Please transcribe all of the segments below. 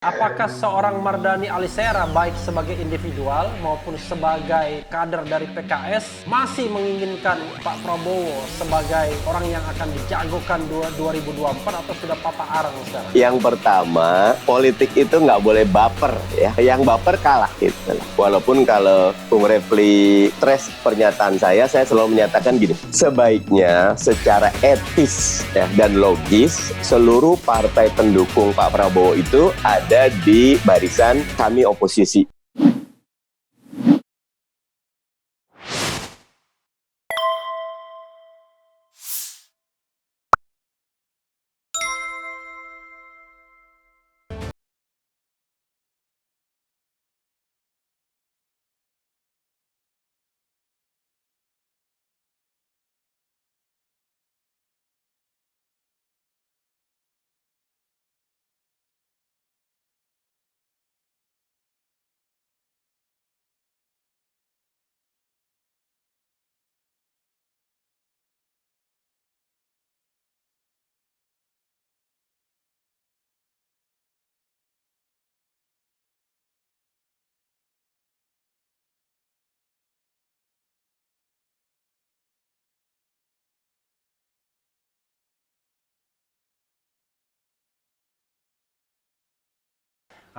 Apakah seorang Mardhani Alisera baik sebagai individual maupun sebagai kader dari PKS masih menginginkan Pak Prabowo sebagai orang yang akan dijagokan 2024 atau sudah papa arang sekarang? Yang pertama, politik itu nggak boleh baper ya. Yang baper kalah gitu. Walaupun kalau Bung Refli trash pernyataan saya selalu menyatakan gini, sebaiknya secara etis ya, dan logis seluruh partai pendukung Pak Prabowo itu ada di barisan kami oposisi.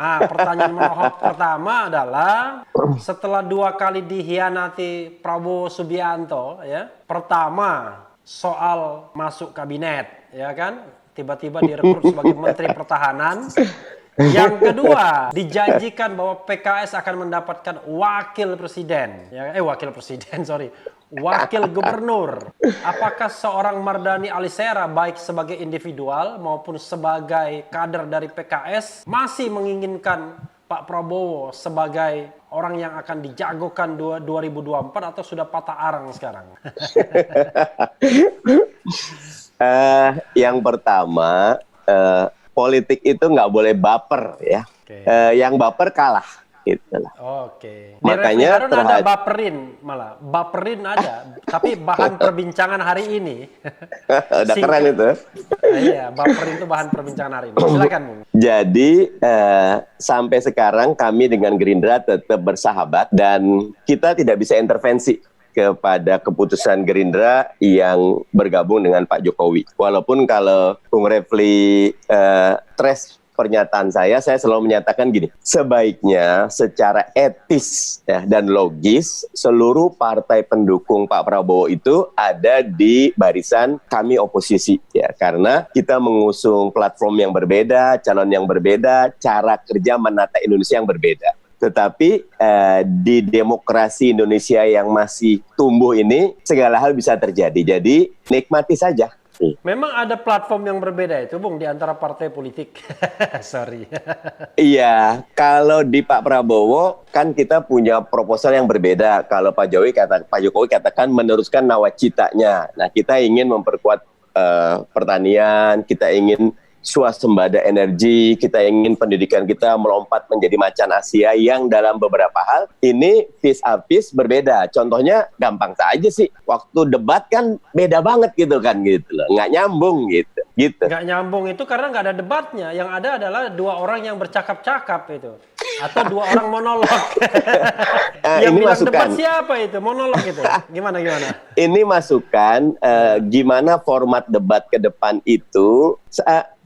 Pertanyaan menohok pertama adalah setelah 2 kali dikhianati Prabowo Subianto, ya. Pertama soal masuk kabinet, ya kan? Tiba-tiba direkrut sebagai Menteri Pertahanan. Yang kedua, dijanjikan bahwa PKS akan mendapatkan wakil presiden, wakil gubernur. Apakah seorang Mardhani Alisera baik sebagai individual maupun sebagai kader dari PKS masih menginginkan Pak Prabowo sebagai orang yang akan dijagokan 2024 atau sudah patah arang sekarang? Yang pertama, politik itu nggak boleh baper ya. Okay. Yang baper kalah gitu lah. Oke. Makanya ada baperin ada, tapi bahan perbincangan hari ini. Udah keren itu. Iya, baperin itu bahan perbincangan hari ini. Silakan, Bung. Jadi sampai sekarang kami dengan Gerindra tetap bersahabat dan kita tidak bisa intervensi kepada keputusan Gerindra yang bergabung dengan Pak Jokowi. Walaupun kalau Bung Refli trash pernyataan saya selalu menyatakan gini, sebaiknya secara etis ya, dan logis seluruh partai pendukung Pak Prabowo itu ada di barisan kami oposisi ya, karena kita mengusung platform yang berbeda, calon yang berbeda, cara kerja menata Indonesia yang berbeda. Tetapi di demokrasi Indonesia yang masih tumbuh ini segala hal bisa terjadi. Jadi nikmati saja. Memang ada platform yang berbeda itu, Bung, di antara partai politik. Sorry. Iya, kalau di Pak Prabowo kan kita punya proposal yang berbeda. Kalau Pak Jokowi katakan meneruskan nawacitanya. Nah, kita ingin memperkuat pertanian, kita ingin swasembada energi, kita ingin pendidikan kita melompat menjadi macan Asia yang dalam beberapa hal ini vis a vis berbeda. Contohnya gampang saja sih, waktu debat kan beda banget gitu loh, nggak nyambung gitu. Nggak nyambung itu karena nggak ada debatnya, yang ada adalah 2 orang yang bercakap-cakap itu, atau 2 orang monolog. Yang ini bilang masukan. Debat siapa itu, monolog itu, gimana? Ini masukan gimana format debat ke depan itu.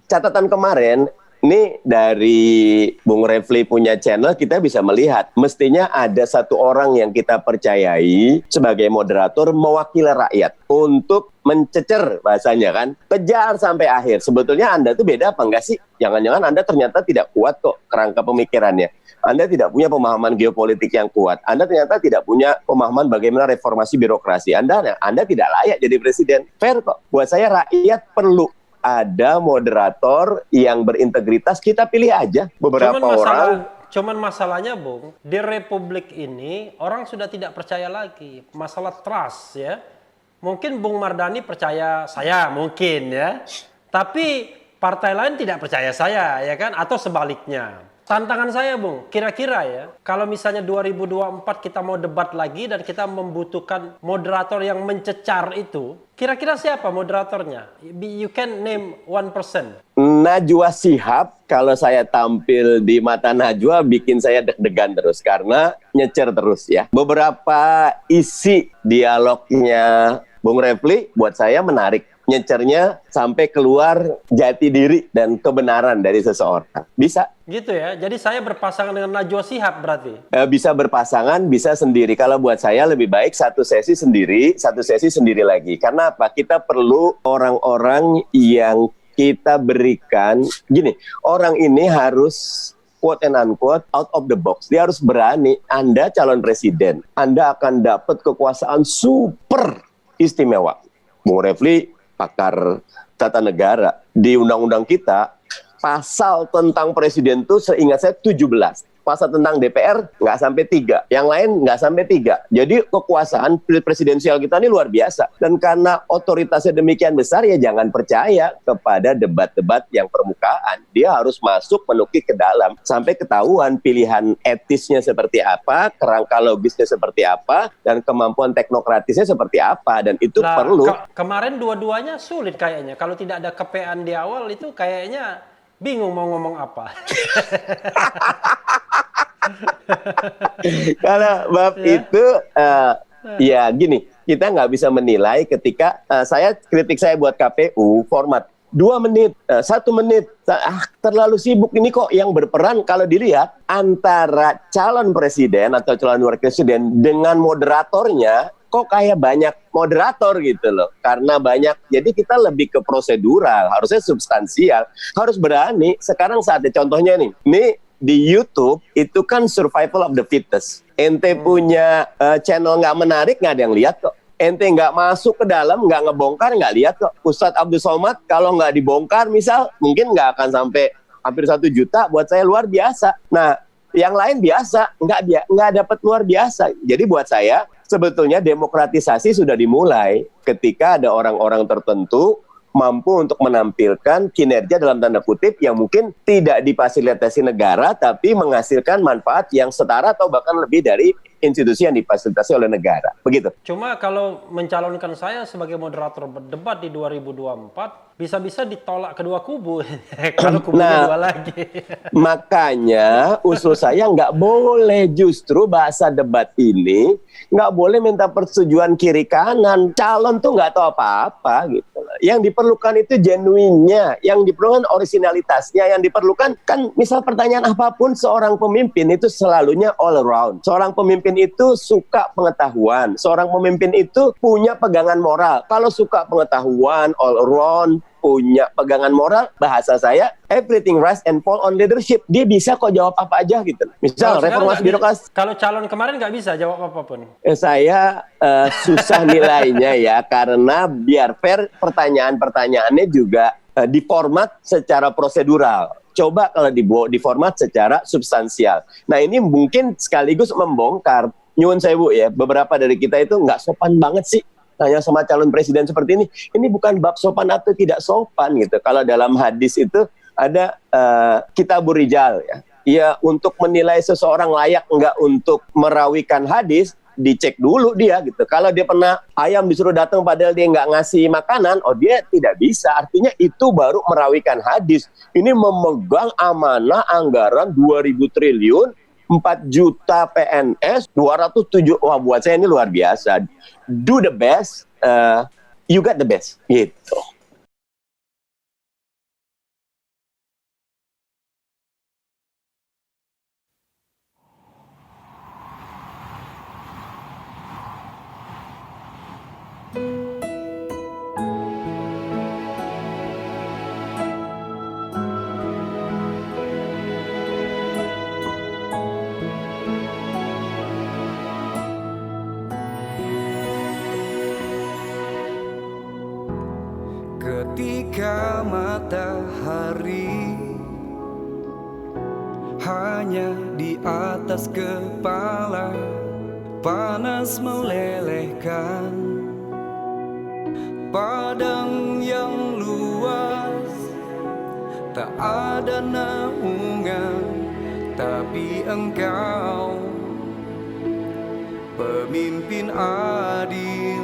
Catatan kemarin, ini dari Bung Refli punya channel, kita bisa melihat mestinya ada 1 orang yang kita percayai sebagai moderator mewakili rakyat untuk mencecer bahasanya kan, kejar sampai akhir. Sebetulnya Anda tuh beda apa enggak sih? Jangan-jangan Anda ternyata tidak kuat kok kerangka pemikirannya. Anda tidak punya pemahaman geopolitik yang kuat. Anda ternyata tidak punya pemahaman bagaimana reformasi birokrasi. Anda tidak layak jadi presiden. Fair kok. Buat saya rakyat perlu ada moderator yang berintegritas, kita pilih aja beberapa orang. Cuman masalahnya, Bung, di Republik ini orang sudah tidak percaya lagi. Masalah trust ya. Mungkin Bung Mardhani percaya saya, mungkin ya. Tapi partai lain tidak percaya saya, ya kan? Atau sebaliknya. Tantangan saya, Bung, kira-kira ya, kalau misalnya 2024 kita mau debat lagi dan kita membutuhkan moderator yang mencecar itu, kira-kira siapa moderatornya? You can name one person. Najwa Shihab, kalau saya tampil di mata Najwa bikin saya deg-degan terus karena nyecer terus ya. Beberapa isi dialognya Bung Refli buat saya menarik. Nyecernya sampai keluar jati diri dan kebenaran dari seseorang. Bisa. Gitu ya. Jadi saya berpasangan dengan Najwa Shihab berarti. Bisa berpasangan, bisa sendiri. Kalau buat saya lebih baik satu sesi sendiri lagi. Karena apa? Kita perlu orang-orang yang kita berikan, gini, orang ini harus quote and unquote out of the box. Dia harus berani. Anda calon presiden, Anda akan dapat kekuasaan super istimewa. Bung Refli pakar tata negara. Di undang-undang kita, pasal tentang presiden itu seingat saya 17. Pasal tentang DPR nggak sampai 3. Yang lain nggak sampai 3. Jadi kekuasaan presidensial kita ini luar biasa. Dan karena otoritasnya demikian besar, ya jangan percaya kepada debat-debat yang permukaan. Dia harus masuk menukik ke dalam. Sampai ketahuan pilihan etisnya seperti apa, kerangka logisnya seperti apa, dan kemampuan teknokratisnya seperti apa. Dan itu perlu. Kemarin dua-duanya sulit kayaknya. Kalau tidak ada kepean di awal itu kayaknya bingung mau ngomong apa. Kalau bab itu ya gini, kita nggak bisa menilai ketika kritik saya buat KPU format 2 menit, 1 menit, terlalu sibuk ini kok. Yang berperan kalau dilihat antara calon presiden atau calon wakil presiden dengan moderatornya, kok kayak banyak moderator gitu loh. Karena banyak, jadi kita lebih ke prosedural, harusnya substansial, harus berani. Sekarang saatnya, contohnya nih di YouTube itu kan survival of the fittest. Ente punya channel nggak menarik, nggak ada yang lihat kok. Ente nggak masuk ke dalam, nggak ngebongkar, nggak lihat kok. Ustadz Abdul Somad kalau nggak dibongkar misal, mungkin nggak akan sampai hampir 1 juta. Buat saya luar biasa. Nah, yang lain biasa, nggak dapat luar biasa. Jadi buat saya sebetulnya demokratisasi sudah dimulai ketika ada orang-orang tertentu mampu untuk menampilkan kinerja dalam tanda kutip yang mungkin tidak difasilitasi negara tapi menghasilkan manfaat yang setara atau bahkan lebih dari institusi yang difasilitasi oleh negara. Begitu. Cuma kalau mencalonkan saya sebagai moderator berdebat di 2024, bisa-bisa ditolak kedua kubu. Kalau kubunya dua lagi. Makanya usul saya nggak boleh, justru bahasa debat ini nggak boleh minta persetujuan kiri kanan. Calon tuh nggak tahu apa-apa gitu. Yang diperlukan itu genuinnya, yang diperlukan originalitasnya, yang diperlukan kan misal pertanyaan apapun seorang pemimpin itu selalunya all around. Seorang pemimpin itu suka pengetahuan, seorang pemimpin itu punya pegangan moral. Kalau suka pengetahuan, all around, punya pegangan moral, bahasa saya everything rise and fall on leadership. Dia bisa kok jawab apa aja gitu. Misal reformasi birokrasi. Kalau calon kemarin nggak bisa jawab apapun. Saya susah nilainya ya, karena biar fair pertanyaan-pertanyaannya juga diformat secara prosedural. Coba kalau diformat secara substansial. Nah ini mungkin sekaligus membongkar. Nyuwun sewu ya, beberapa dari kita itu nggak sopan banget sih tanya sama calon presiden seperti ini. Ini bukan bab sopan atau tidak sopan gitu. Kalau dalam hadis itu ada kitabur rijal ya. Ya untuk menilai seseorang layak enggak untuk merawikan hadis, dicek dulu dia gitu. Kalau dia pernah ayam disuruh datang padahal dia nggak ngasih makanan, oh dia tidak bisa. Artinya itu baru merawikan hadis. Ini memegang amanah anggaran 2.000 triliun, 4 juta PNS, 207. Wah buat saya ini luar biasa. Do the best, you got the best. Gitu. Ketika matahari hanya di atas kepala, panas melelehkan padang yang luas, tak ada naungan, tapi engkau pemimpin adil.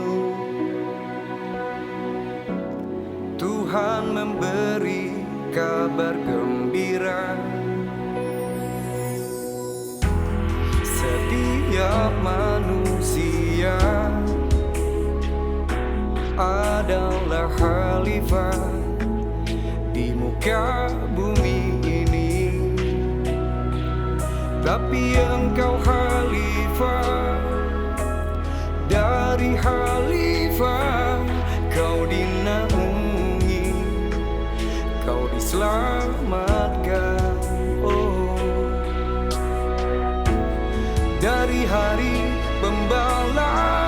Tuhan memberi kabar gembira. Setiap manusia adalah khalifah di muka bumi ini, tapi engkau khalifah dari khalifah. Kau dinaungi, kau diselamatkan, oh, dari hari pembalasan.